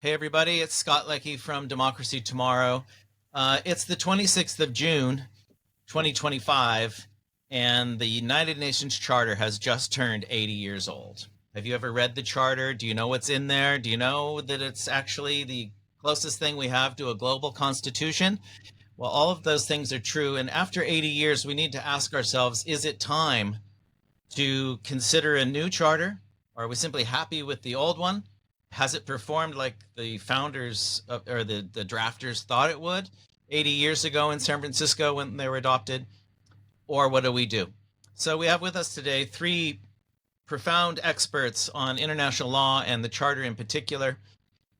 Hey, everybody, it's Scott Leckie from Democracy Tomorrow. It's the 26th of June, 2025, and the United Nations Charter has just turned 80 years old. Have you ever read the Charter? Do you know what's in there? Do you know that it's actually the closest thing we have to a global constitution? Well, all of those things are true. And after 80 years, we need to ask ourselves, is it time to consider a new charter? Or are we simply happy with the old one? Has it performed like the founders or the drafters thought it would 80 years ago in San Francisco when they were adopted? Or what do we do? So we have with us today three profound experts on international law and the charter in particular,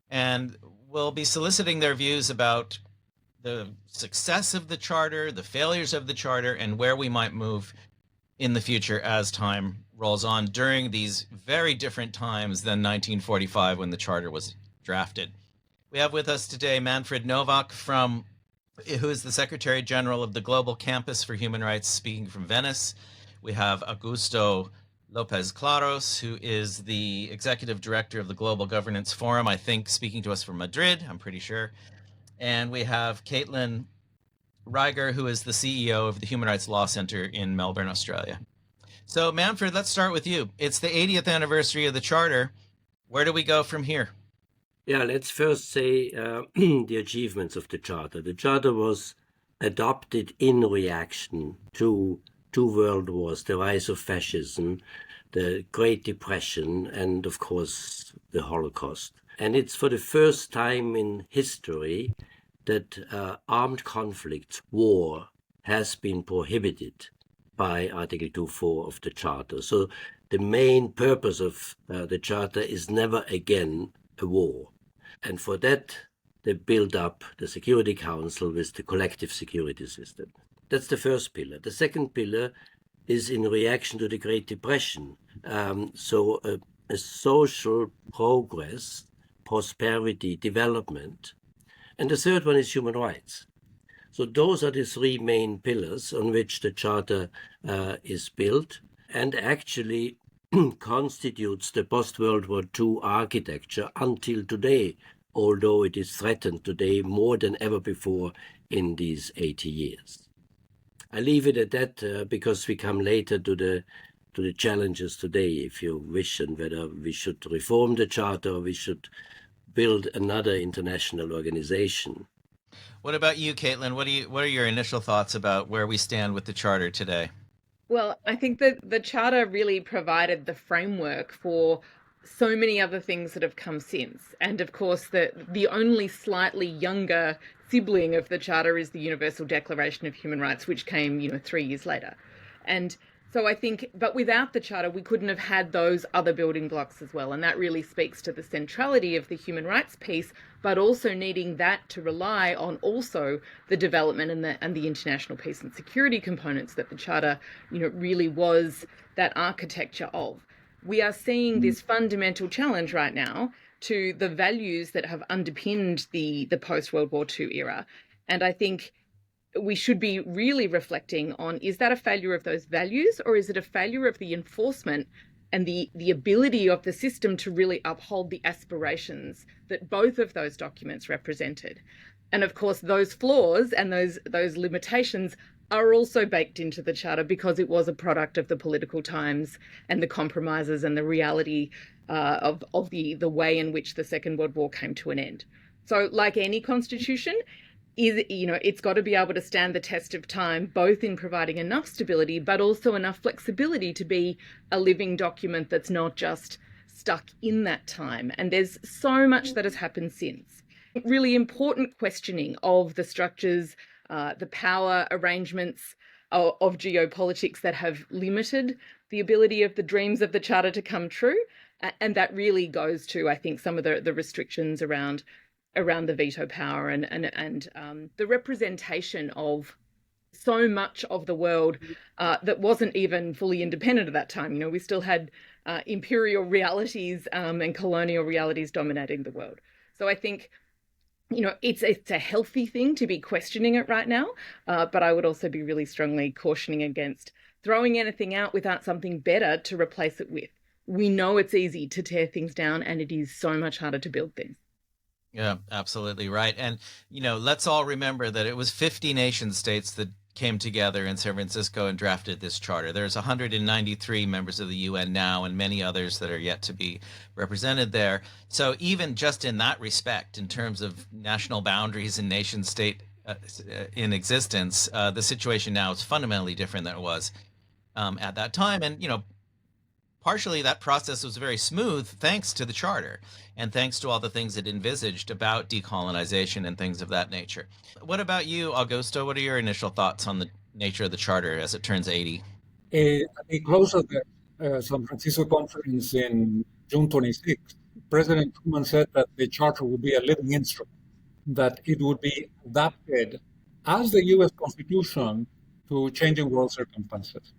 and we'll be soliciting their views about the success of the charter, the failures of the charter, and where we might move in the future as time rolls on during these very different times than 1945 when the charter was drafted. We have with us today Manfred Novak, who is the Secretary General of the Global Campus for Human Rights, speaking from Venice. We have Augusto Lopez Claros, who is the Executive Director of the Global Governance Forum, I think speaking to us from Madrid, I'm pretty sure. And we have Caitlin Reiger, who is the CEO of the Human Rights Law Center in Melbourne, Australia. So, Manfred, let's start with you. It's the 80th anniversary of the Charter. Where do we go from here? Yeah, let's first say the achievements of the Charter. The Charter was adopted in reaction to two world wars, the rise of fascism, the Great Depression, and of course, the Holocaust. And it's for the first time in history that armed conflicts, war, has been prohibited by Article 2.4 of the Charter. So the main purpose of the Charter is never again a war. And for that, they build up the Security Council with the collective security system. That's the first pillar. The second pillar is in reaction to the Great Depression. So a social progress, prosperity, development. And the third one is human rights. So those are the three main pillars on which the Charter is built and actually constitutes the post-World War II architecture until today, although it is threatened today more than ever before in these 80 years. I leave it at that because we come later to the challenges today, if you wish, and whether we should reform the Charter or we should build another international organization. What about you, Caitlin? What are your initial thoughts about where we stand with the Charter today? Well, I think that the Charter really provided the framework for so many other things that have come since. And of course, the only slightly younger sibling of the Charter is the Universal Declaration of Human Rights, which came, 3 years later. And so I think, but without the Charter, we couldn't have had those other building blocks as well. And that really speaks to the centrality of the human rights piece, but also needing that to rely on also the development and the international peace and security components that the Charter, really was that architecture of. We are seeing this fundamental challenge right now to the values that have underpinned the post-World War II era. And I think we should be really reflecting on, is that a failure of those values, or is it a failure of the enforcement and the ability of the system to really uphold the aspirations that both of those documents represented? And of course, those flaws and those limitations are also baked into the Charter because it was a product of the political times and the compromises and the reality of the way in which the Second World War came to an end. So like any constitution, it's got to be able to stand the test of time, both in providing enough stability, but also enough flexibility to be a living document that's not just stuck in that time. And there's so much that has happened since. Really important questioning of the structures, the power arrangements of geopolitics that have limited the ability of the dreams of the Charter to come true. And that really goes to, I think, some of the restrictions around the veto power and the representation of so much of the world that wasn't even fully independent at that time. We still had imperial realities and colonial realities dominating the world. So I think, it's a healthy thing to be questioning it right now, but I would also be really strongly cautioning against throwing anything out without something better to replace it with. We know it's easy to tear things down, and it is so much harder to build things. Yeah, absolutely right. And, let's all remember that it was 50 nation states that came together in San Francisco and drafted this charter. There's 193 members of the UN now, and many others that are yet to be represented there. So even just in that respect, in terms of national boundaries and nation state in existence, the situation now is fundamentally different than it was at that time. And, partially that process was very smooth thanks to the charter and thanks to all the things it envisaged about decolonization and things of that nature. What about you, Augusto? What are your initial thoughts on the nature of the charter as it turns 80? At the close of the San Francisco conference in June 26th, President Truman said that the charter would be a living instrument, that it would be adapted as the U.S. Constitution to changing world circumstances.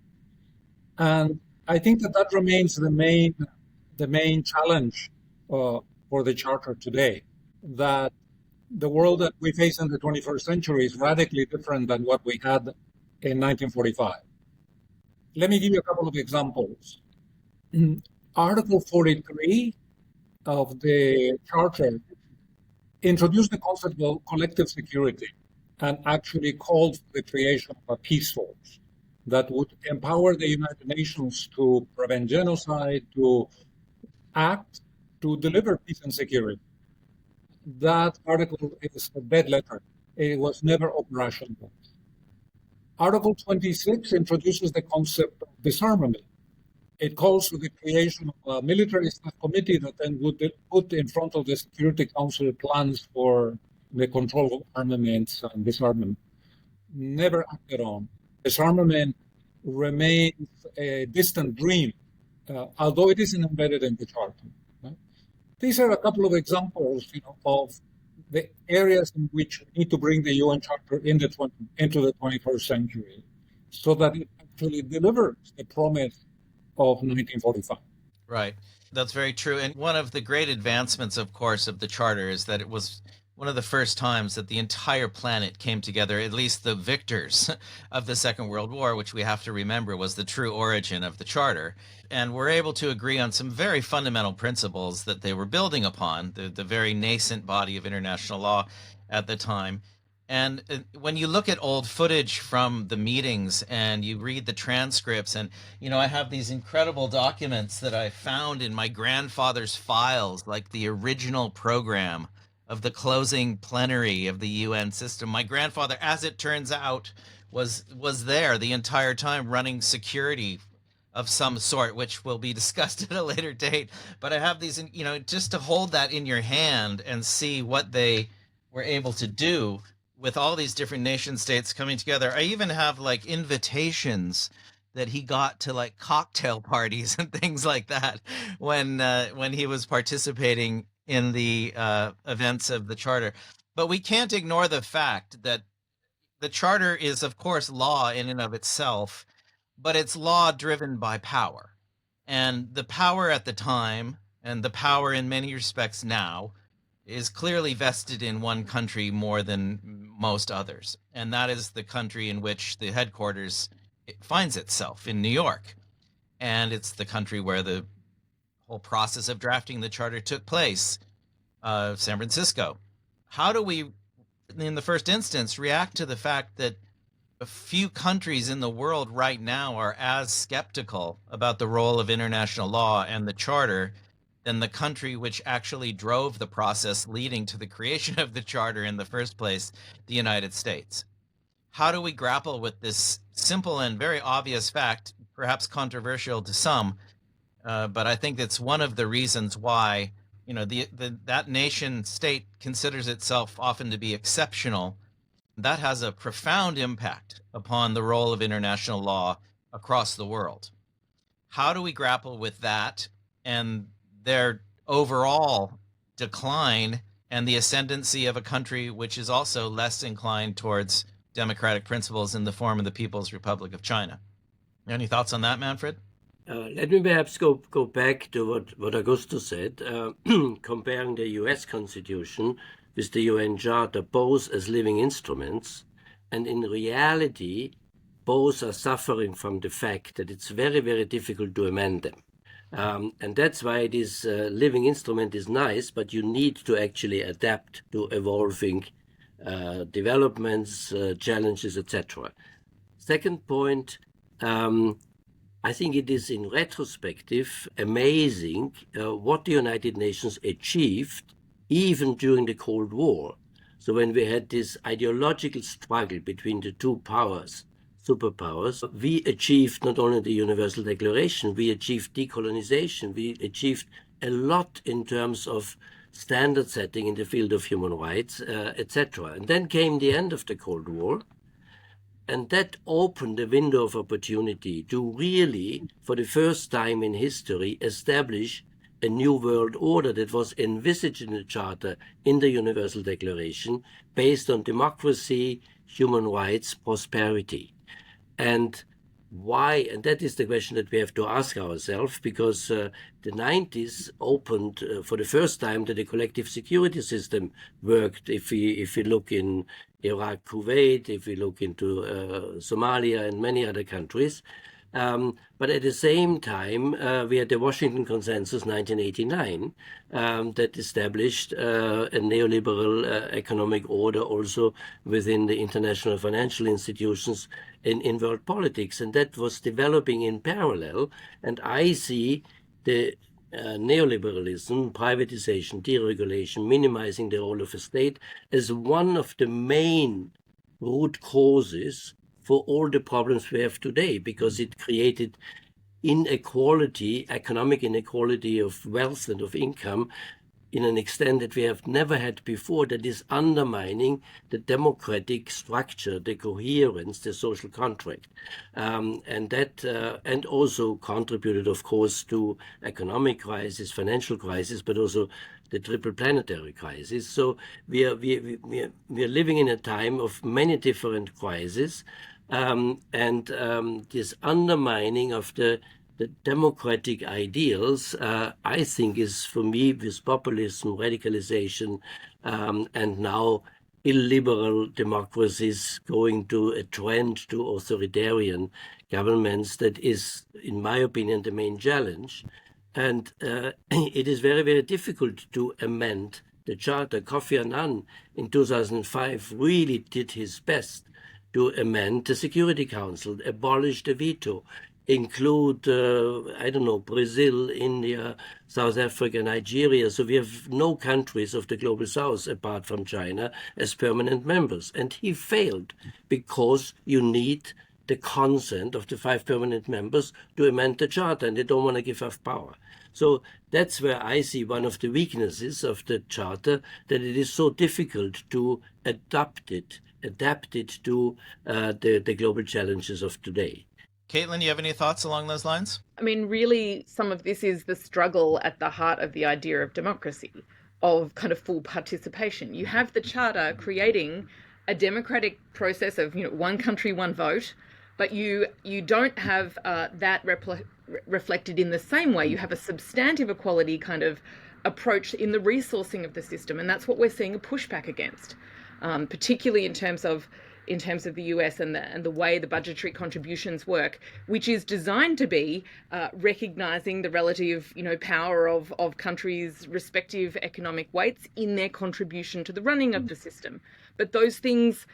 And I think that remains the main challenge for the charter today, that the world that we face in the 21st century is radically different than what we had in 1945. Let me give you a couple of examples. Article 43 of the charter introduced the concept of collective security and actually called for the creation of a peace force that would empower the United Nations to prevent genocide, to act, to deliver peace and security. That article is a dead letter. It was never operational. Article 26 introduces the concept of disarmament. It calls for the creation of a military staff committee that then would put in front of the Security Council plans for the control of armaments and disarmament. Never acted on. Disarmament remains a distant dream, although it isn't embedded in the charter. Right? These are a couple of examples, of the areas in which we need to bring the UN Charter into the 21st century, so that it actually delivers the promise of 1945. Right. That's very true. And one of the great advancements, of course, of the charter is that it was one of the first times that the entire planet came together, at least the victors of the Second World War, which we have to remember was the true origin of the charter. And we're able to agree on some very fundamental principles that they were building upon, the very nascent body of international law at the time. And when you look at old footage from the meetings and you read the transcripts, and, I have these incredible documents that I found in my grandfather's files, like the original program of the closing plenary of the UN system. My grandfather, as it turns out, was there the entire time running security of some sort, which will be discussed at a later date. But I have these, just to hold that in your hand and see what they were able to do with all these different nation states coming together. I even have like invitations that he got to like cocktail parties and things like that when he was participating in the events of the charter. But we can't ignore the fact that the charter is, of course, law in and of itself, but it's law driven by power. And the power at the time, and the power in many respects now, is clearly vested in one country more than most others. And that is the country in which the headquarters finds itself, in New York. And it's the country where the whole process of drafting the charter took place, San Francisco. How do we, in the first instance, react to the fact that a few countries in the world right now are as skeptical about the role of international law and the charter than the country which actually drove the process leading to the creation of the charter in the first place, the United States? How do we grapple with this simple and very obvious fact, perhaps controversial to some, but I think it's one of the reasons why, that nation state considers itself often to be exceptional. That has a profound impact upon the role of international law across the world. How do we grapple with that and their overall decline and the ascendancy of a country which is also less inclined towards democratic principles in the form of the People's Republic of China? Any thoughts on that, Manfred? Let me perhaps go back to what Augusto said, comparing the US Constitution with the UN Charter, both as living instruments, and in reality, both are suffering from the fact that it's very, very difficult to amend them. And that's why this living instrument is nice, but you need to actually adapt to evolving developments, challenges, etc. Second point, I think it is in retrospective amazing what the United Nations achieved even during the Cold War. So when we had this ideological struggle between the two powers, superpowers, we achieved not only the Universal Declaration, we achieved decolonization, we achieved a lot in terms of standard setting in the field of human rights, etc. And then came the end of the Cold War, and that opened a window of opportunity to really, for the first time in history, establish a new world order that was envisaged in the Charter, in the Universal Declaration, based on democracy, human rights, prosperity. And why? And that is the question that we have to ask ourselves, because the 90s opened for the first time that the collective security system worked. If we look in Iraq, Kuwait, if we look into Somalia and many other countries. But at the same time, we had the Washington Consensus 1989 that established a neoliberal economic order also within the international financial institutions in world politics. And that was developing in parallel. And I see the neoliberalism, privatization, deregulation, minimizing the role of the state as one of the main root causes for all the problems we have today, because it created inequality, economic inequality of wealth and of income in an extent that we have never had before, that is undermining the democratic structure, the coherence, the social contract. And also contributed, of course, to economic crisis, financial crisis, but also the triple planetary crisis. So we are living in a time of many different crises, and this undermining of the democratic ideals, I think, is, for me, with populism, radicalization, and now illiberal democracies going to a trend to authoritarian governments, that is, in my opinion, the main challenge. And it is very, very difficult to amend the Charter. Kofi Annan in 2005 really did his best to amend the Security Council, abolish the veto, include, Brazil, India, South Africa, Nigeria. So we have no countries of the global south apart from China as permanent members. And he failed because you need the consent of the 5 permanent members to amend the Charter, and they don't want to give up power. So that's where I see one of the weaknesses of the Charter, that it is so difficult to adapt it to the global challenges of today. Caitlin, you have any thoughts along those lines? I mean, really, some of this is the struggle at the heart of the idea of democracy, of kind of full participation. You have the Charter creating a democratic process of, one country, one vote, but you don't have that reflected in the same way. You have a substantive equality kind of approach in the resourcing of the system, and that's what we're seeing a pushback against, particularly in terms of the US and the way the budgetary contributions work, which is designed to be recognizing the relative power of countries' respective economic weights in their contribution to the running of the system. But those things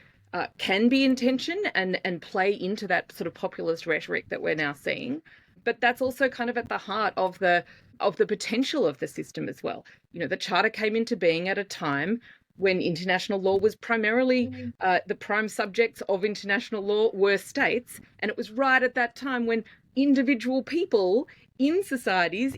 can be in tension and play into that sort of populist rhetoric that we're now seeing. But that's also kind of at the heart of the potential of the system as well. The Charter came into being at a time when international law was primarily the prime subjects of international law were states, and it was right at that time when individual people in societies,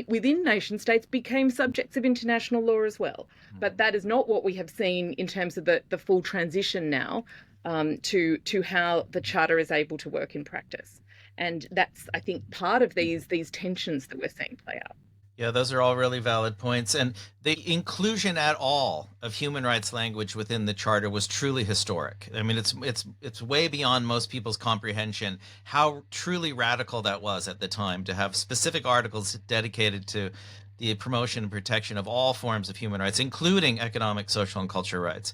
within nation states, became subjects of international law as well. But that is not what we have seen in terms of the full transition now to how the Charter is able to work in practice. And that's, I think, part of these tensions that we're seeing play out. Yeah, those are all really valid points. And the inclusion at all of human rights language within the Charter was truly historic. I mean, it's way beyond most people's comprehension how truly radical that was at the time, to have specific articles dedicated to the promotion and protection of all forms of human rights, including economic, social, and cultural rights.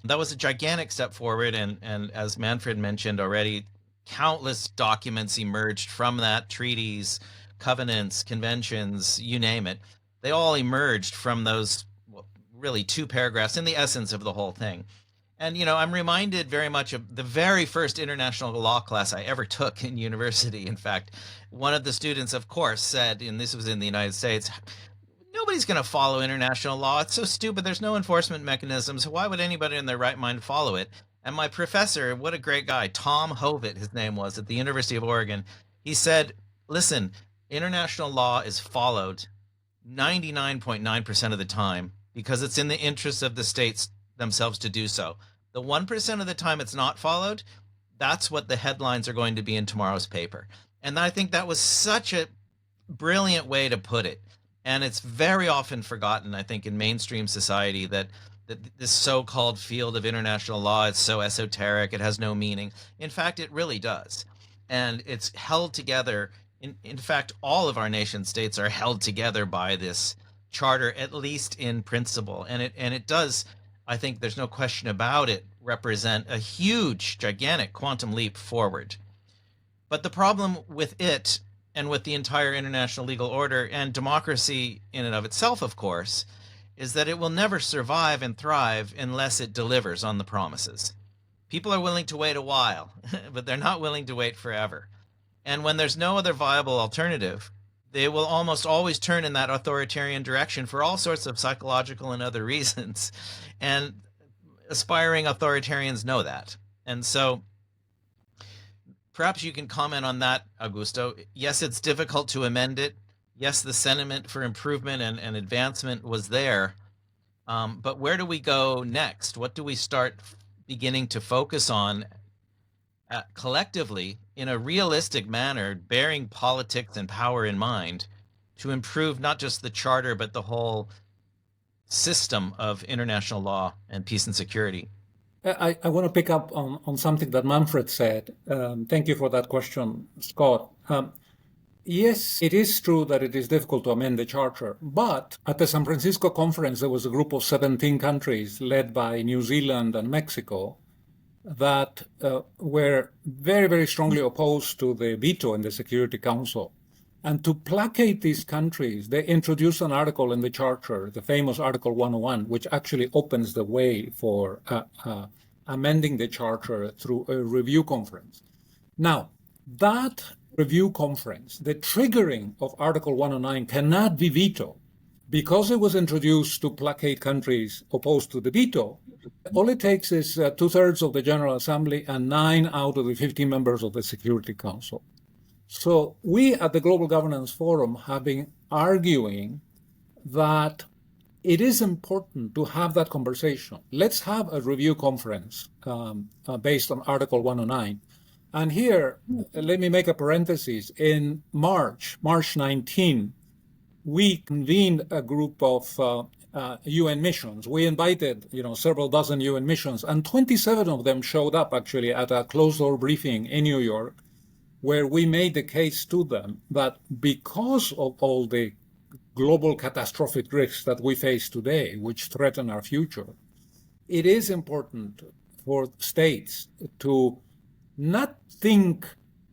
That was a gigantic step forward. And as Manfred mentioned already, countless documents emerged from that: treaties, covenants, conventions, you name it, they all emerged from those really 2 paragraphs in the essence of the whole thing. And, I'm reminded very much of the very first international law class I ever took in university. In fact, one of the students, of course, said, and this was in the United States, nobody's going to follow international law. It's so stupid. There's no enforcement mechanisms. Why would anybody in their right mind follow it? And my professor, what a great guy, Tom Hovitt, his name was, at the University of Oregon, he said, listen, international law is followed 99.9% of the time because it's in the interest of the states themselves to do so. The 1% of the time it's not followed, that's what the headlines are going to be in tomorrow's paper. And I think that was such a brilliant way to put it. And it's very often forgotten, I think, in mainstream society that this so-called field of international law is so esoteric, it has no meaning. In fact, it really does. And it's held together. In fact, all of our nation states are held together by this charter, at least in principle. And it does, I think there's no question about it, represent a huge, gigantic quantum leap forward. But the problem with it and with the entire international legal order and democracy in and of itself, of course, is that it will never survive and thrive unless it delivers on the promises. People are willing to wait a while, but they're not willing to wait forever. And when there's no other viable alternative, they will almost always turn in that authoritarian direction for all sorts of psychological and other reasons. And aspiring authoritarians know that. And so perhaps you can comment on that, Augusto. Yes, it's difficult to amend it. Yes, the sentiment for improvement and advancement was there. But where do we go next? What do we start beginning to focus on collectively in a realistic manner, bearing politics and power in mind, to improve not just the charter, but the whole system of international law and peace and security? I want to pick up on something that Manfred said. Thank you for that question, Scott. Yes, it is true that it is difficult to amend the charter, but at the San Francisco conference, there was a group of 17 countries led by New Zealand and Mexico that were very, very strongly opposed to the veto in the Security Council. And to placate these countries, they introduced an article in the charter, the famous Article 101, which actually opens the way for amending the charter through a review conference. Now, that review conference, the triggering of Article 109 cannot be vetoed. Because it was introduced to placate countries opposed to the veto, all it takes is 2/3 of the General Assembly and 9 out of the 15 members of the Security Council. So we at the Global Governance Forum have been arguing that it is important to have that conversation. Let's have a review conference based on Article 109. And here, let me make a parenthesis. In March 19, we convened a group of UN missions. We invited, several dozen UN missions, and 27 of them showed up actually at a closed-door briefing in New York, where we made the case to them that because of all the global catastrophic risks that we face today, which threaten our future, it is important for states to not think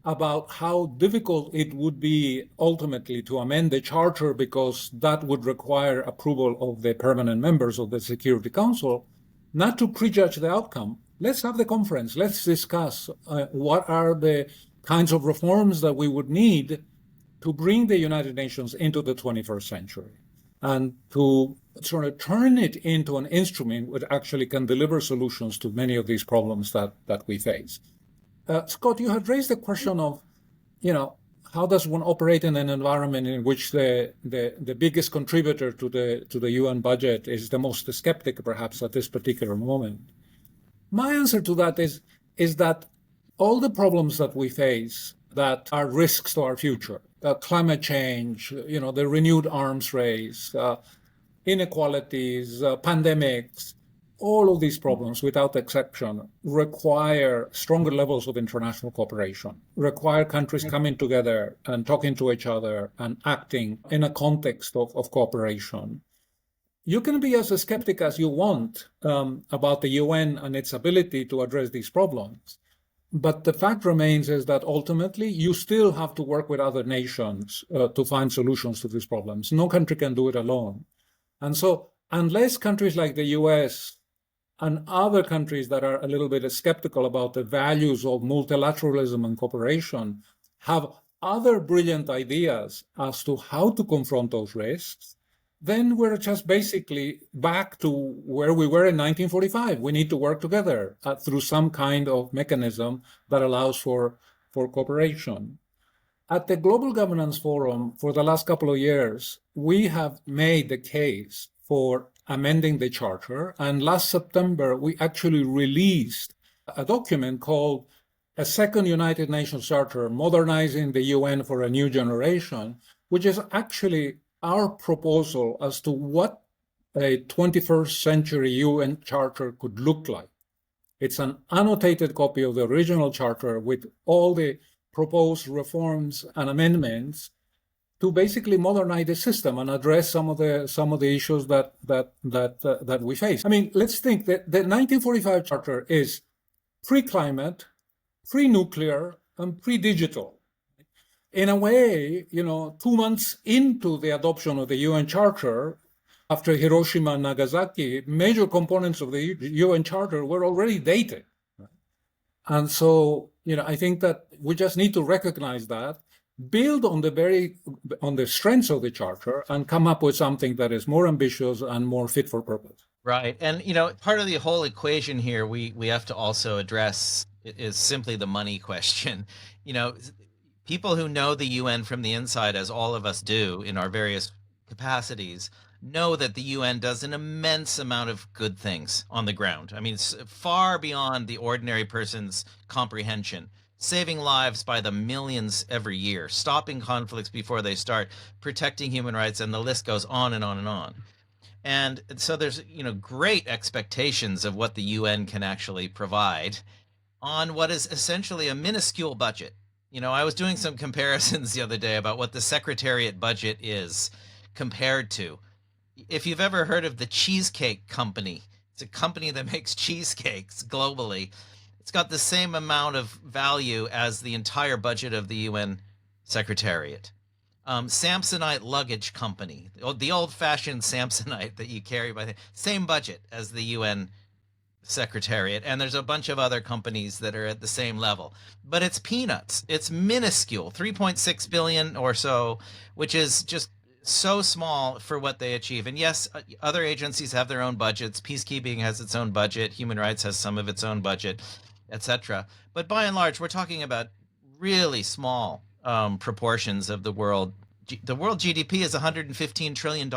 about how difficult it would be ultimately to amend the charter because that would require approval of the permanent members of the Security Council, not to prejudge the outcome. Let's have the conference. Let's discuss what are the kinds of reforms that we would need to bring the United Nations into the 21st century and to sort of turn it into an instrument which actually can deliver solutions to many of these problems that we face. Scott, you had raised the question of, how does one operate in an environment in which the biggest contributor to the UN budget is the most skeptic, perhaps, at this particular moment? My answer to that is that all the problems that we face that are risks to our future, climate change, the renewed arms race, inequalities, pandemics, all of these problems, without exception, require stronger levels of international cooperation, require countries coming together and talking to each other and acting in a context of cooperation. You can be as a skeptic as you want about the UN and its ability to address these problems. But the fact remains is that ultimately you still have to work with other nations to find solutions to these problems. No country can do it alone. And so unless countries like the US and other countries that are a little bit skeptical about the values of multilateralism and cooperation have other brilliant ideas as to how to confront those risks, then we're just basically back to where we were in 1945. We need to work together through some kind of mechanism that allows for cooperation. At the Global Governance Forum for the last couple of years, we have made the case for amending the charter. And last September, we actually released a document called A Second United Nations Charter, Modernizing the UN for a New Generation, which is actually our proposal as to what a 21st century UN charter could look like. It's an annotated copy of the original charter with all the proposed reforms and amendments to basically modernize the system and address some of the issues that we face. I mean, let's think that the 1945 charter is pre-climate, pre-nuclear, and pre-digital. In a way, 2 months into the adoption of the UN Charter, after Hiroshima and Nagasaki, major components of the UN Charter were already dated. And so, I think that we just need to recognize that, build on the strengths of the Charter, and come up with something that is more ambitious and more fit for purpose. Right. And, part of the whole equation here we have to also address is simply the money question. People who know the UN from the inside, as all of us do in our various capacities, know that the UN does an immense amount of good things on the ground. I mean, it's far beyond the ordinary person's comprehension. Saving lives by the millions every year, stopping conflicts before they start, protecting human rights, and the list goes on and on and on. And so there's, great expectations of what the UN can actually provide on what is essentially a minuscule budget. I was doing some comparisons the other day about what the Secretariat budget is compared to. If you've ever heard of the Cheesecake Company, it's a company that makes cheesecakes globally. It's got the same amount of value as the entire budget of the UN Secretariat. Samsonite Luggage Company, the old-fashioned Samsonite that you carry by the same budget as the UN Secretariat, and there's a bunch of other companies that are at the same level, but it's peanuts. It's minuscule, 3.6 billion or so, which is just so small for what they achieve. And yes, other agencies have their own budgets. Peacekeeping has its own budget. Human rights has some of its own budget, etc. But by and large, we're talking about really small proportions of the world. The world GDP is $115 trillion.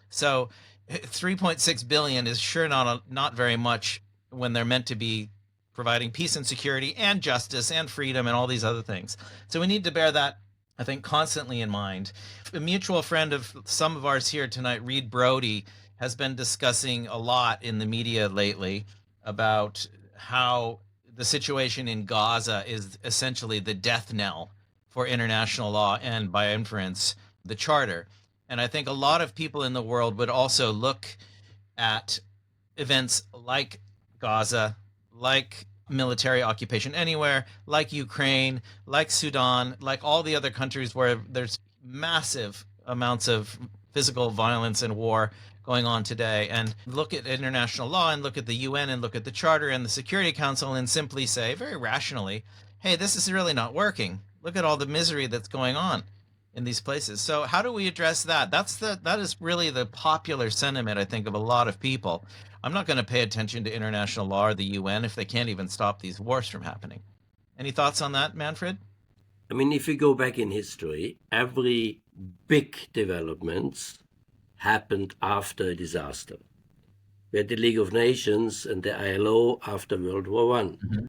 So 3.6 billion is sure not very much when they're meant to be providing peace and security and justice and freedom and all these other things. So we need to bear that, I think, constantly in mind. A mutual friend of some of ours here tonight, Reed Brody, has been discussing a lot in the media lately about how the situation in Gaza is essentially the death knell for international law and, by inference, the Charter. And I think a lot of people in the world would also look at events like Gaza, like military occupation anywhere, like Ukraine, like Sudan, like all the other countries where there's massive amounts of physical violence and war going on today, and look at international law and look at the UN and look at the Charter and the Security Council and simply say very rationally, hey, this is really not working. Look at all the misery that's going on in these places. So how do we address that? That is really the popular sentiment, I think, of a lot of people. I'm not going to pay attention to international law or the UN if they can't even stop these wars from happening. Any thoughts on that, Manfred? I mean, if you go back in history, every big developments happened after a disaster. We had the League of Nations and the ILO after World War I. Mm-hmm.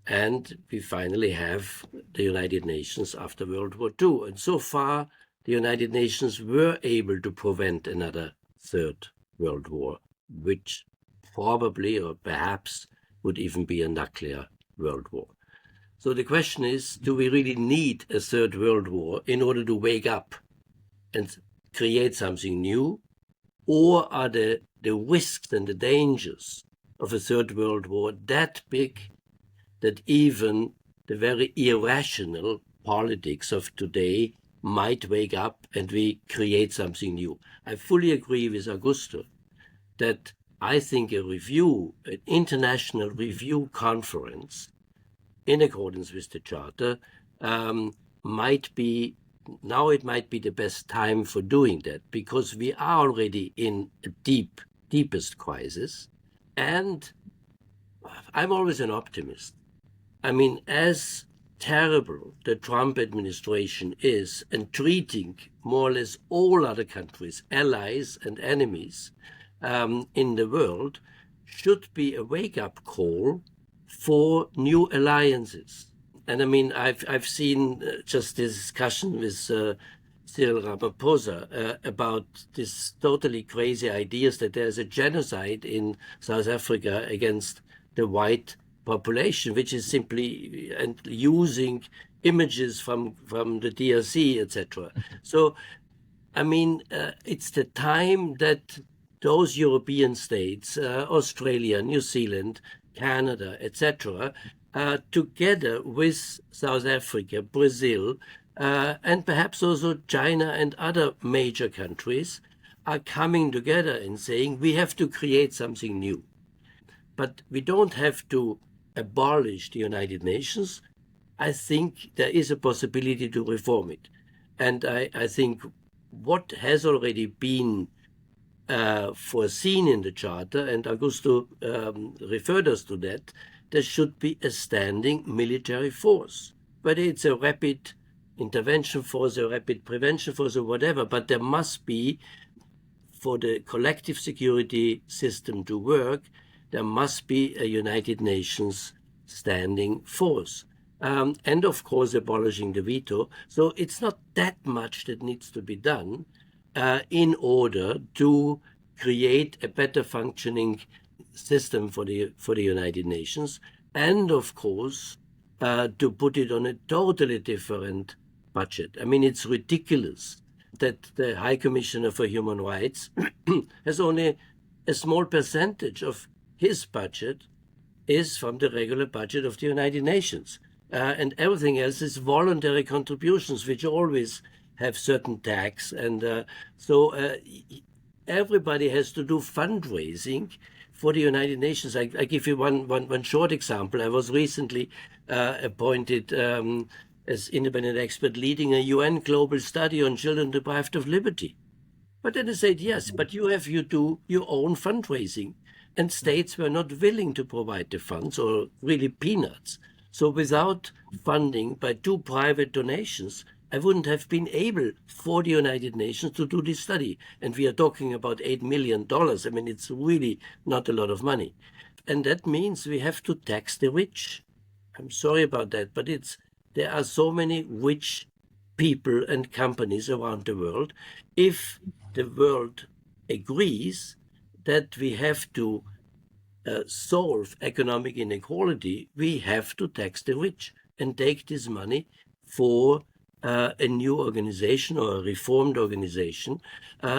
And we finally have the United Nations after World War II. And so far, the United Nations were able to prevent another third world war, which probably or perhaps would even be a nuclear world war. So the question is, do we really need a third world war in order to wake up and create something new? Or are the risks and the dangers of a third world war that big that even the very irrational politics of today might wake up and we create something new. I fully agree with Augusto that I think an international review conference in accordance with the Charter might be the best time for doing that, because we are already in a deepest crisis. And I'm always an optimist. I mean, as terrible the Trump administration is and treating more or less all other countries, allies and enemies in the world, should be a wake-up call for new alliances. And I mean, I've seen just this discussion with Cyril Ramaphosa about this totally crazy ideas that there's a genocide in South Africa against the white population, which is simply and using images from the DRC, etc. So, I mean, it's the time that those European states, Australia, New Zealand, Canada, etc., together with South Africa, Brazil, and perhaps also China and other major countries, are coming together and saying we have to create something new. But we don't have to abolish the United Nations. I think there is a possibility to reform it. And I think what has already been foreseen in the Charter, and Augusto referred us to that, there should be a standing military force, whether it's a rapid intervention force, a rapid prevention force, or whatever, but there must be, for the collective security system to work, there must be a United Nations standing force. And of course, abolishing the veto. So it's not that much that needs to be done in order to create a better functioning system for the United Nations, and of course to put it on a totally different budget. I mean, it's ridiculous that the High Commissioner for Human Rights has only a small percentage of his budget is from the regular budget of the United Nations, and everything else is voluntary contributions, which always have certain tax, and so everybody has to do fundraising for the United Nations. I give you one short example. I was recently appointed as independent expert leading a UN global study on children deprived of liberty. But then they said, yes, but you do your own fundraising. And states were not willing to provide the funds, or really peanuts. So without funding by 2 private donations, I wouldn't have been able for the United Nations to do this study. And we are talking about $8 million. I mean, it's really not a lot of money. And that means we have to tax the rich. I'm sorry about that, but there are so many rich people and companies around the world. If the world agrees that we have to solve economic inequality, we have to tax the rich and take this money for a new organization or a reformed organization.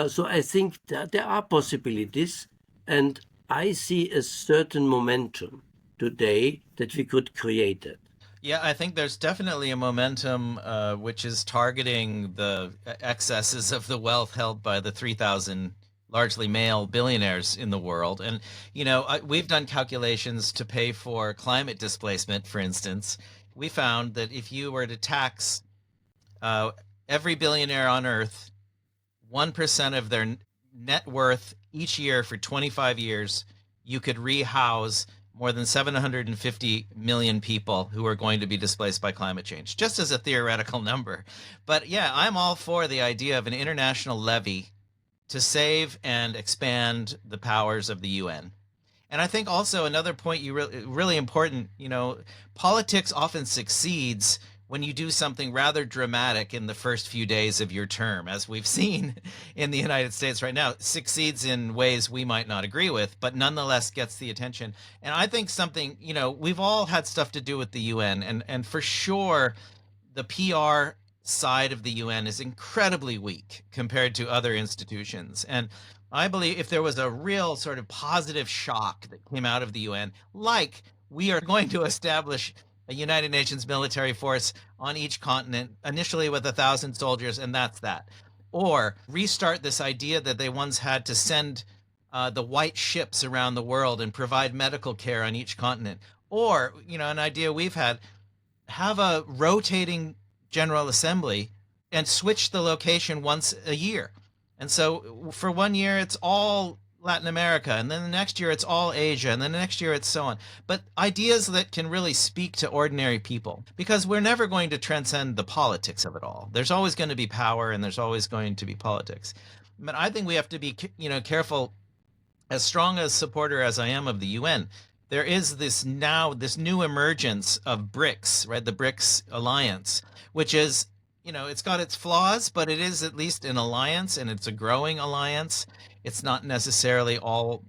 So I think that there are possibilities, and I see a certain momentum today that we could create it. Yeah, I think there's definitely a momentum which is targeting the excesses of the wealth held by the 3,000 largely male billionaires in the world. And, you know, we've done calculations to pay for climate displacement, for instance. We found that if you were to tax every billionaire on Earth 1% of their net worth each year for 25 years, you could rehouse more than 750 million people who are going to be displaced by climate change, just as a theoretical number. But yeah, I'm all for the idea of an international levy to save and expand the powers of the UN. And I think also another point really important, you know, politics often succeeds when you do something rather dramatic in the first few days of your term, as we've seen in the United States right now. It succeeds in ways we might not agree with, but nonetheless gets the attention. And I think something, you know, we've all had stuff to do with the UN, and for sure the PR side of the UN is incredibly weak compared to other institutions. And I believe if there was a real sort of positive shock that came out of the UN, like we are going to establish a United Nations military force on each continent, initially with 1,000 soldiers, and that's that. Or restart this idea that they once had to send the white ships around the world and provide medical care on each continent. Or, an idea we've had, have a rotating General Assembly and switch the location once a year. And so for 1 year, it's all Latin America, and then the next year it's all Asia, and then the next year it's so on. But ideas that can really speak to ordinary people, because we're never going to transcend the politics of it all. There's always going to be power, and there's always going to be politics. But I think we have to be, careful. As strong a supporter as I am of the UN, there is this new emergence of BRICS, right? The BRICS alliance, which is, it's got its flaws, but it is at least an alliance, and it's a growing alliance. It's not necessarily all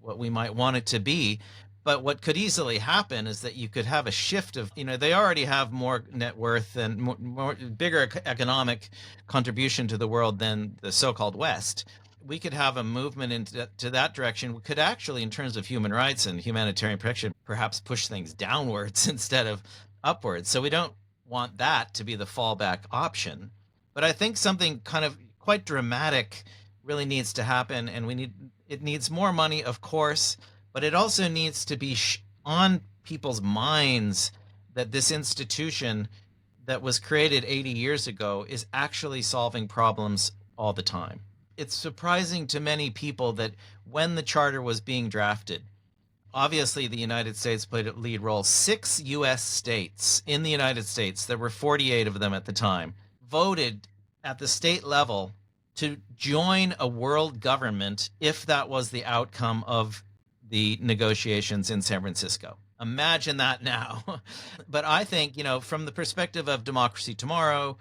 what we might want it to be. But what could easily happen is that you could have a shift of, they already have more net worth and more bigger economic contribution to the world than the so-called West. We could have a movement into that direction. We could actually, in terms of human rights and humanitarian protection, perhaps push things downwards instead of upwards. So we don't want that to be the fallback option. But I think something kind of quite dramatic really needs to happen, and it needs more money, of course, but it also needs to be on people's minds that this institution that was created 80 years ago is actually solving problems all the time. It's surprising to many people that when the charter was being drafted, obviously the United States played a lead role. 6 U.S. states in the United States, there were 48 of them at the time, voted at the state level to join a world government if that was the outcome of the negotiations in San Francisco. Imagine that now. But I think, from the perspective of Democracy Tomorrow,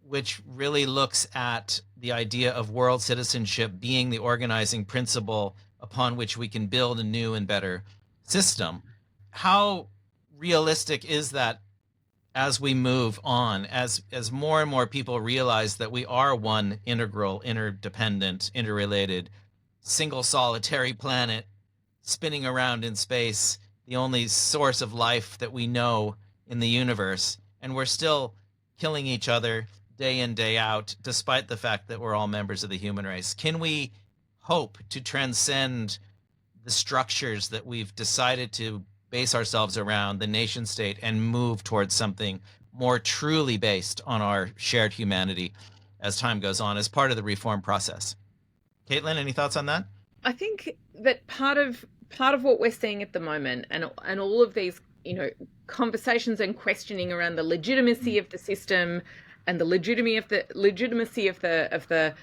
which really looks at the idea of world citizenship being the organizing principle upon which we can build a new and better system. How realistic is that as we move on, as more and more people realize that we are one integral, interdependent, interrelated, single solitary planet spinning around in space, the only source of life that we know in the universe, and we're still killing each other day in, day out, despite the fact that we're all members of the human race? Can we hope to transcend the structures that we've decided to base ourselves around, the nation state, and move towards something more truly based on our shared humanity as time goes on, as part of the reform process? Caitlin, any thoughts on that? I think that part of what we're seeing at the moment, and all of these, conversations and questioning around the legitimacy of the system and the legitimacy of the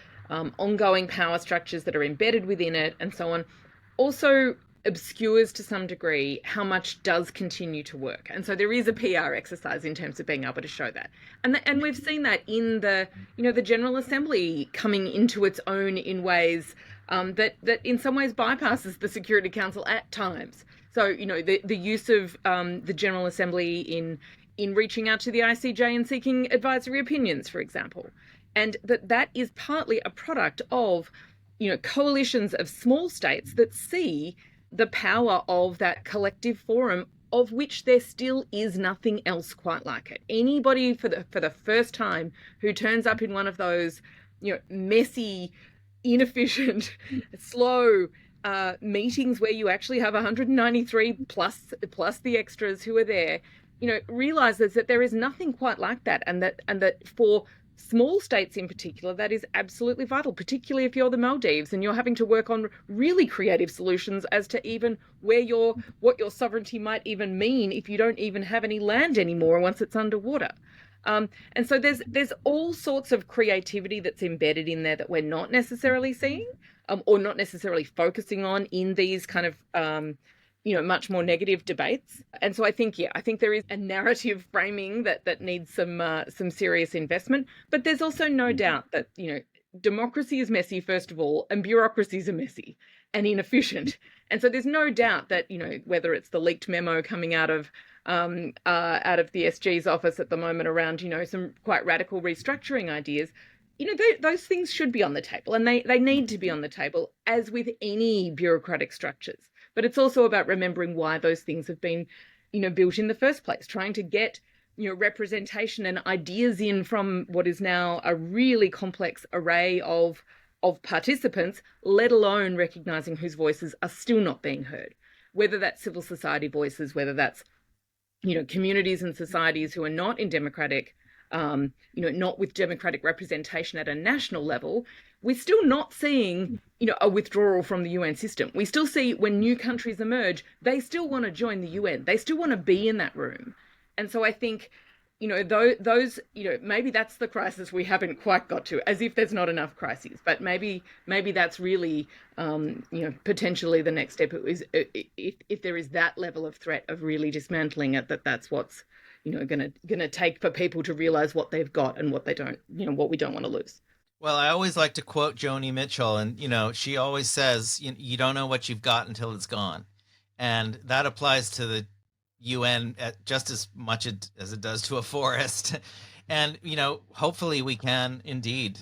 ongoing power structures that are embedded within it, and so on, also obscures to some degree how much does continue to work. And so there is a PR exercise in terms of being able to show that. And we've seen that in the General Assembly coming into its own in ways that in some ways bypasses the Security Council at times. So, the use of the General Assembly in reaching out to the ICJ and seeking advisory opinions, for example. And that is partly a product of, coalitions of small states that see the power of that collective forum, of which there still is nothing else quite like it. Anybody for the first time who turns up in one of those, messy, inefficient, slow meetings where you actually have 193 plus the extras who are there, realizes that there is nothing quite like that, and that for small states in particular, that is absolutely vital, particularly if you're the Maldives and you're having to work on really creative solutions as to even what your sovereignty might even mean if you don't even have any land anymore once it's underwater. And so there's all sorts of creativity that's embedded in there that we're not necessarily seeing, or not necessarily focusing on in these kind of much more negative debates. And so I think there is a narrative framing that needs some serious investment. But there's also no doubt that, democracy is messy, first of all, and bureaucracies are messy and inefficient. And so there's no doubt that, whether it's the leaked memo coming out of the SG's office at the moment around, some quite radical restructuring ideas, those things should be on the table, and they need to be on the table, as with any bureaucratic structures. but it's also about remembering why those things have been, built in the first place, trying to get, representation and ideas in from what is now a really complex array of participants, let alone recognizing whose voices are still not being heard, whether that's civil society voices, whether that's, communities and societies who are not in democratic, not with democratic representation at a national level. We're still not seeing, a withdrawal from the UN system. We still see when new countries emerge, they still want to join the UN. They still want to be in that room. And so I think, those, maybe that's the crisis we haven't quite got to, as if there's not enough crises. But maybe that's really, potentially the next step is if there is that level of threat of really dismantling it, that's what's, gonna take for people to realize what they've got and what they don't, what we don't want to lose. Well, I always like to quote Joni Mitchell, and she always says, you don't know what you've got until it's gone, and that applies to the UN just as much as it does to a forest. And hopefully we can indeed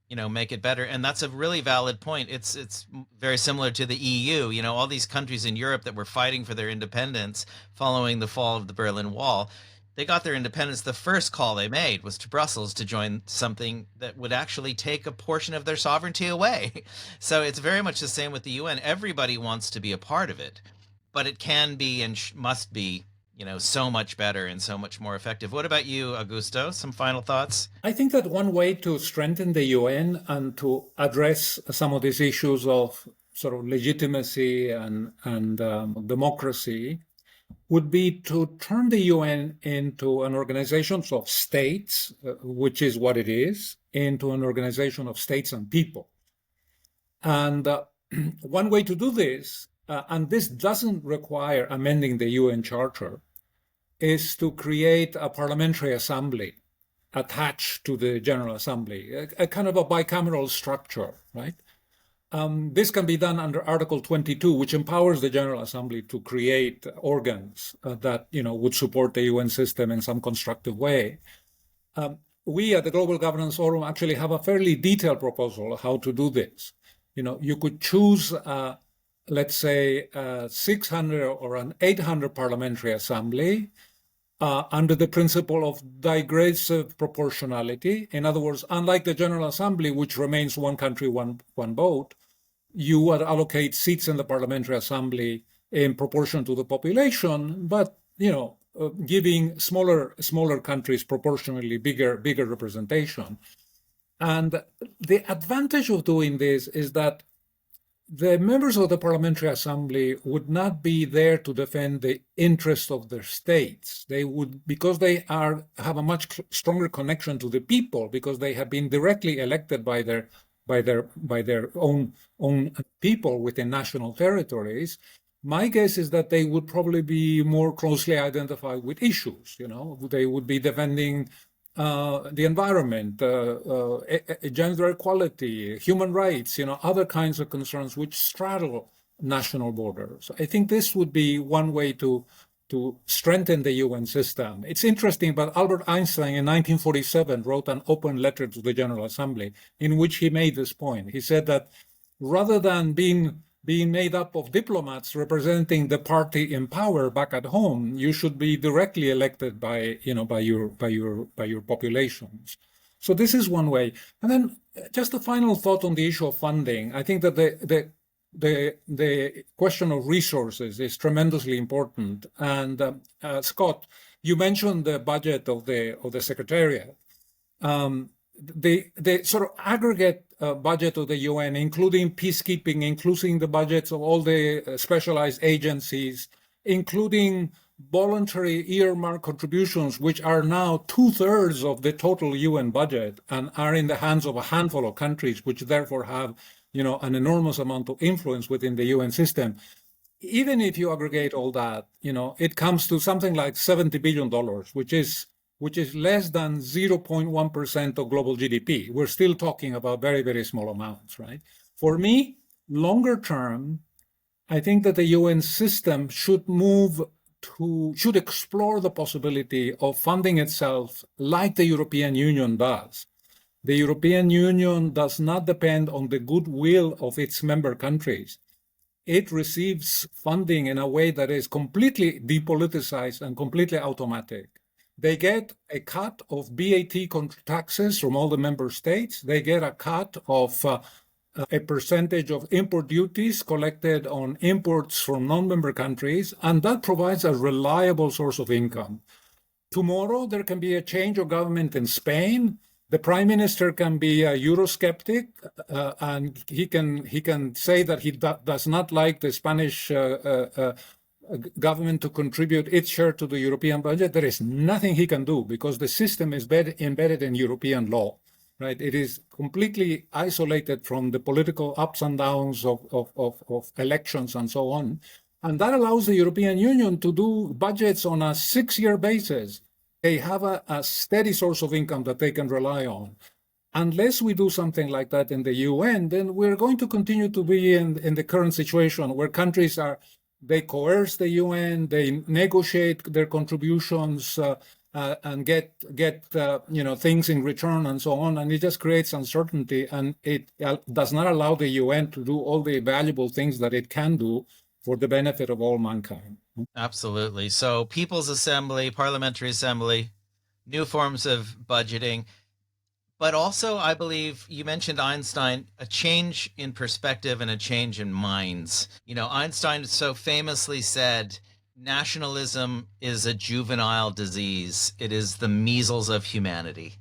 make it better. And that's a really valid point. It's very similar to the EU. All these countries in Europe that were fighting for their independence following the fall of the Berlin Wall, they got their independence. The first call they made was to Brussels to join something that would actually take a portion of their sovereignty away. So it's very much the same with the UN. Everybody wants to be a part of it, but it can be and must be, so much better and so much more effective. What about you, Augusto? Some final thoughts? I think that one way to strengthen the UN and to address some of these issues of sort of legitimacy and democracy would be to turn the UN into an organization of states, which is what it is, into an organization of states and people. And one way to do this, and this doesn't require amending the UN Charter, is to create a parliamentary assembly attached to the General Assembly, a kind of a bicameral structure, right? This can be done under Article 22, which empowers the General Assembly to create organs that would support the UN system in some constructive way. We at the Global Governance Forum actually have a fairly detailed proposal of how to do this. You could choose let's say, 600 or an 800 parliamentary assembly under the principle of digressive proportionality. In other words, unlike the General Assembly, which remains one country, one vote, you would allocate seats in the parliamentary assembly in proportion to the population, but giving smaller countries proportionally bigger representation. And the advantage of doing this is that the members of the Parliamentary Assembly would not be there to defend the interests of their states. They would, because they have a much stronger connection to the people, because they have been directly elected by their own people within national territories. My guess is that they would probably be more closely identified with issues. They would be defending the environment, gender equality, human rights, other kinds of concerns which straddle national borders. I think this would be one way to strengthen the UN system. It's interesting, but Albert Einstein in 1947 wrote an open letter to the General Assembly in which he made this point. He said that rather than being made up of diplomats representing the party in power back at home, you should be directly elected by your populations. So this is one way. And then just a final thought on the issue of funding. I think that the question of resources is tremendously important. And Scott, you mentioned the budget of the Secretariat. The sort of aggregate budget of the UN, including peacekeeping, including the budgets of all the specialized agencies, including voluntary earmark contributions, which are now 2/3 of the total UN budget and are in the hands of a handful of countries, which therefore have, an enormous amount of influence within the UN system. Even if you aggregate all that, it comes to something like $70 billion, which is less than 0.1% of global GDP. We're still talking about very, very small amounts, right? For me, longer term, I think that the UN system should explore the possibility of funding itself like the European Union does. The European Union does not depend on the goodwill of its member countries. it receives funding in a way that is completely depoliticized and completely automatic. They get a cut of BAT taxes from all the member states. They get a cut of a percentage of import duties collected on imports from non-member countries, and that provides a reliable source of income. Tomorrow, there can be a change of government in Spain. The prime minister can be a Eurosceptic, and he can say that he does not like the Spanish government to contribute its share to the European budget. There is nothing he can do because the system is embedded in European law. Right, it is completely isolated from the political ups and downs of elections and so on. And that allows the European Union to do budgets on a 6-year basis. They have a steady source of income that they can rely on. Unless we do something like that in the UN, then we're going to continue to be in the current situation where countries they coerce the UN, they negotiate their contributions, and get things in return and so on, and it just creates uncertainty, and it does not allow the UN to do all the valuable things that it can do for the benefit of all mankind. Absolutely. So People's Assembly, Parliamentary Assembly, new forms of budgeting, but also I believe you mentioned Einstein, a change in perspective and a change in minds. Einstein so famously said, nationalism is a juvenile disease. It is the measles of humanity.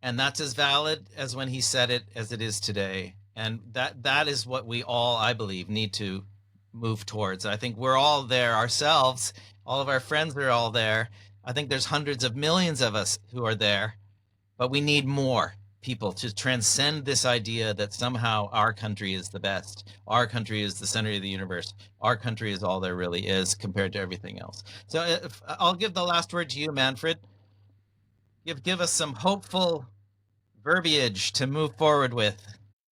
And that's as valid as when he said it as it is today. And that is what we all, I believe, need to move towards. I think we're all there ourselves. All of our friends are all there. I think there's hundreds of millions of us who are there, but we need more people to transcend this idea that somehow our country is the best. Our country is the center of the universe. Our country is all there really is compared to everything else. So I'll give the last word to you, Manfred. Give us some hopeful verbiage to move forward with.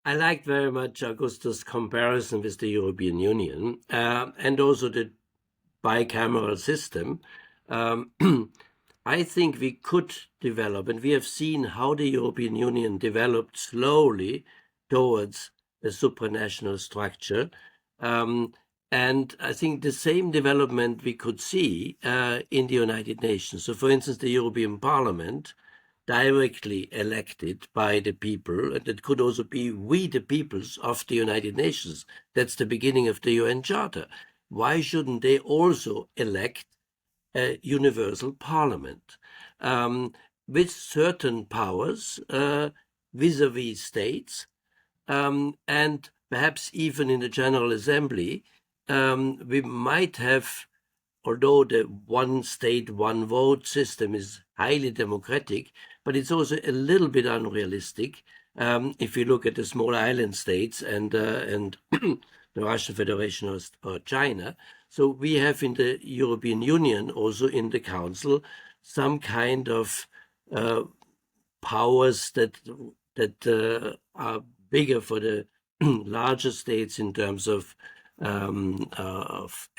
I liked very much Augusto's comparison with the European Union and also the bicameral system. I think we could develop, and we have seen how the European Union developed slowly towards a supranational structure. And I think the same development we could see in the United Nations. So, for instance, the European Parliament, directly elected by the people, and it could also be we the peoples of the United Nations. That's the beginning of the UN Charter. Why shouldn't they also elect a universal parliament with certain powers vis-a-vis states, and perhaps even in the General Assembly, we might have, although the one state, one vote system is highly democratic, but it's also a little bit unrealistic if you look at the small island states and the Russian Federation or China. So we have in the European Union, also in the Council, some kind of powers that are bigger for the larger states in terms of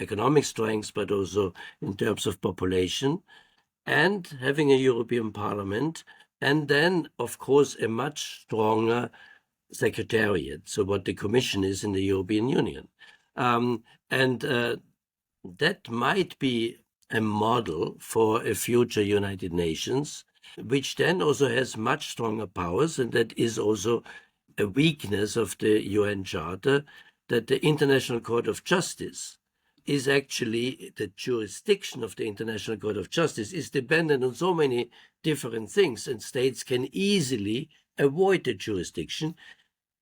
economic strength, but also in terms of population, and having a European Parliament, and then, of course, a much stronger secretariat, so what the Commission is in the European Union. That might be a model for a future United Nations, which then also has much stronger powers, and that is also a weakness of the UN Charter, that the International Court of Justice is actually, the jurisdiction of the International Court of Justice is dependent on so many different things, and states can easily avoid the jurisdiction.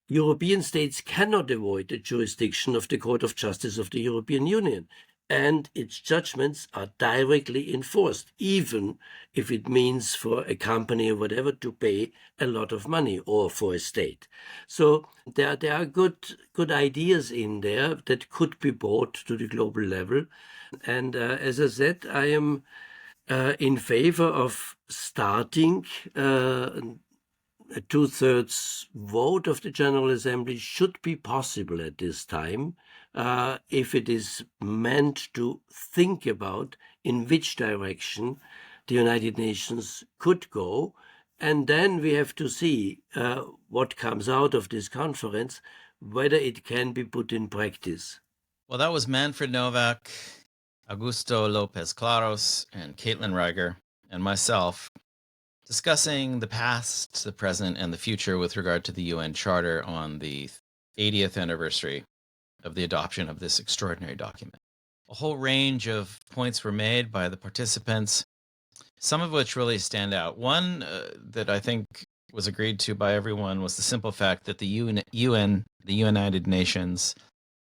European states cannot avoid the jurisdiction of the Court of Justice of the European Union, and its judgments are directly enforced, even if it means for a company or whatever to pay a lot of money, or for a state. So there are good ideas in there that could be brought to the global level. And as I said, I am in favor of starting a two-thirds vote of the General Assembly should be possible at this time, if it is meant to think about in which direction the United Nations could go. And then we have to see what comes out of this conference, whether it can be put in practice. Well, that was Manfred Novak, Augusto Lopez Claros, and Caitlin Reiger, and myself discussing the past, the present, and the future with regard to the UN Charter on the 80th anniversary of the adoption of this extraordinary document. A whole range of points were made by the participants, some of which really stand out. One that I think was agreed to by everyone was the simple fact that the UN, the United Nations,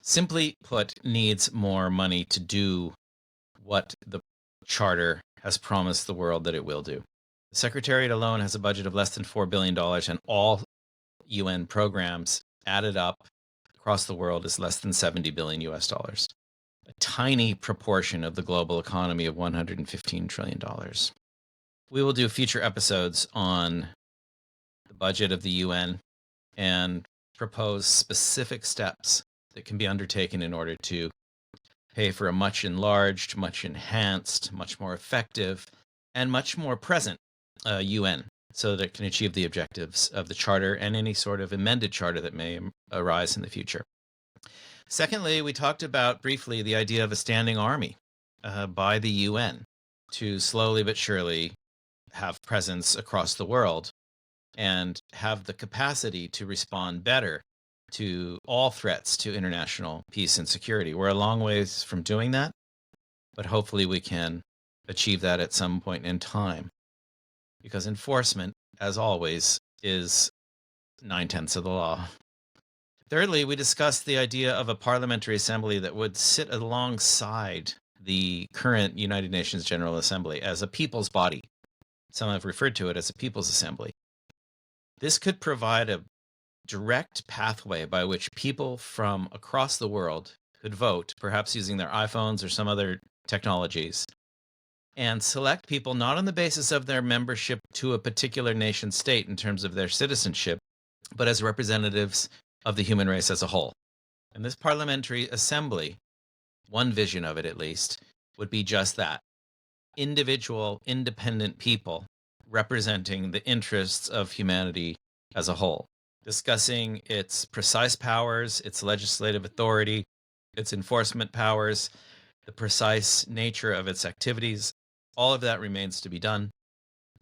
simply put, needs more money to do what the Charter has promised the world that it will do. The Secretariat alone has a budget of less than $4 billion, and all UN programs added up across the world is less than 70 billion US dollars. A tiny proportion of the global economy of $115 trillion. We will do future episodes on the budget of the UN and propose specific steps that can be undertaken in order to pay for a much enlarged, much enhanced, much more effective, and much more present UN, so that it can achieve the objectives of the Charter and any sort of amended Charter that may arise in the future. Secondly, we talked about briefly the idea of a standing army by the UN to slowly but surely have presence across the world and have the capacity to respond better to all threats to international peace and security. We're a long ways from doing that, but hopefully we can achieve that at some point in time. Because enforcement, as always, is 9/10 of the law. Thirdly, we discussed the idea of a parliamentary assembly that would sit alongside the current United Nations General Assembly as a people's body. Some have referred to it as a people's assembly. This could provide a direct pathway by which people from across the world could vote, perhaps using their iPhones or some other technologies, and select people not on the basis of their membership to a particular nation state in terms of their citizenship, but as representatives of the human race as a whole. And this parliamentary assembly, one vision of it at least, would be just that. Individual, independent people representing the interests of humanity as a whole, discussing its precise powers, its legislative authority, its enforcement powers, the precise nature of its activities. All of that remains to be done,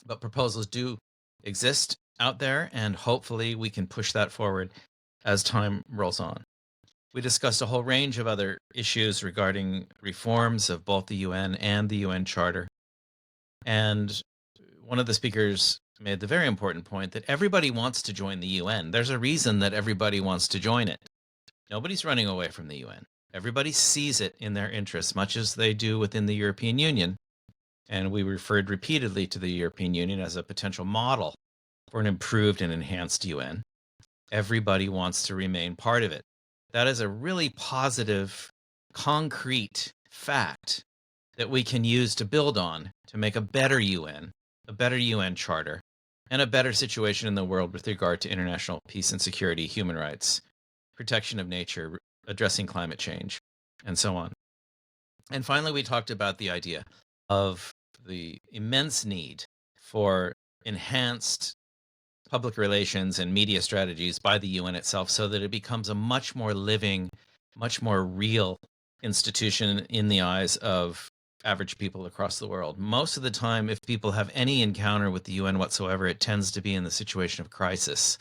but proposals do exist out there, and hopefully we can push that forward as time rolls on. We discussed a whole range of other issues regarding reforms of both the UN and the UN Charter. And one of the speakers made the very important point that everybody wants to join the UN. There's a reason that everybody wants to join it. Nobody's running away from the UN. Everybody sees it in their interests, much as they do within the European Union. And we referred repeatedly to the European Union as a potential model for an improved and enhanced UN. Everybody wants to remain part of it. That is a really positive, concrete fact that we can use to build on to make a better UN Charter, and a better situation in the world with regard to international peace and security, human rights, protection of nature, addressing climate change, and so on. And finally, we talked about the idea of the immense need for enhanced public relations and media strategies by the UN itself so that it becomes a much more living, much more real institution in the eyes of average people across the world. Most of the time, if people have any encounter with the UN whatsoever, it tends to be in the situation of crisis,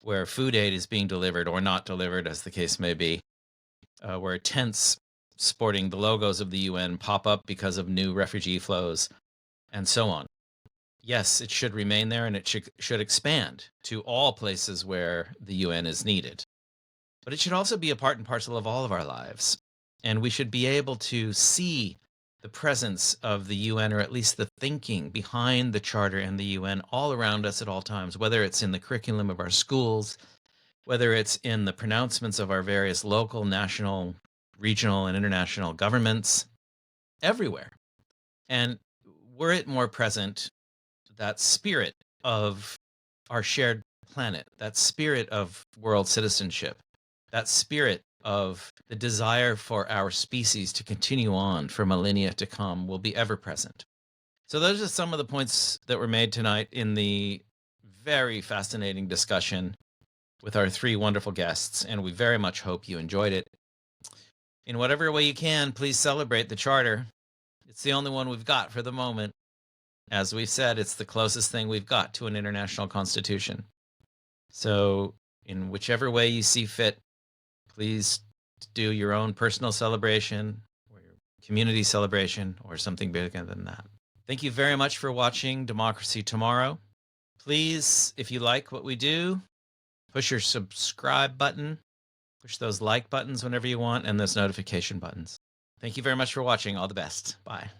where food aid is being delivered or not delivered, as the case may be, where tents sporting the logos of the UN pop up because of new refugee flows, and so on. Yes, it should remain there, and it should expand to all places where the UN is needed. But it should also be a part and parcel of all of our lives, and we should be able to see the presence of the UN, or at least the thinking behind the Charter and the UN, all around us at all times, whether it's in the curriculum of our schools, whether it's in the pronouncements of our various local, national, regional, and international governments, everywhere. And were it more present, that spirit of our shared planet, that spirit of world citizenship, that spirit of the desire for our species to continue on for millennia to come will be ever present. So those are some of the points that were made tonight in the very fascinating discussion with our three wonderful guests, and we very much hope you enjoyed it. In whatever way you can, please celebrate the Charter. It's the only one we've got for the moment. As we've said, it's the closest thing we've got to an international constitution. So, in whichever way you see fit, please do your own personal celebration or your community celebration or something bigger than that. Thank you very much for watching Democracy Tomorrow. Please, if you like what we do, push your subscribe button, push those like buttons whenever you want, and those notification buttons. Thank you very much for watching. All the best. Bye.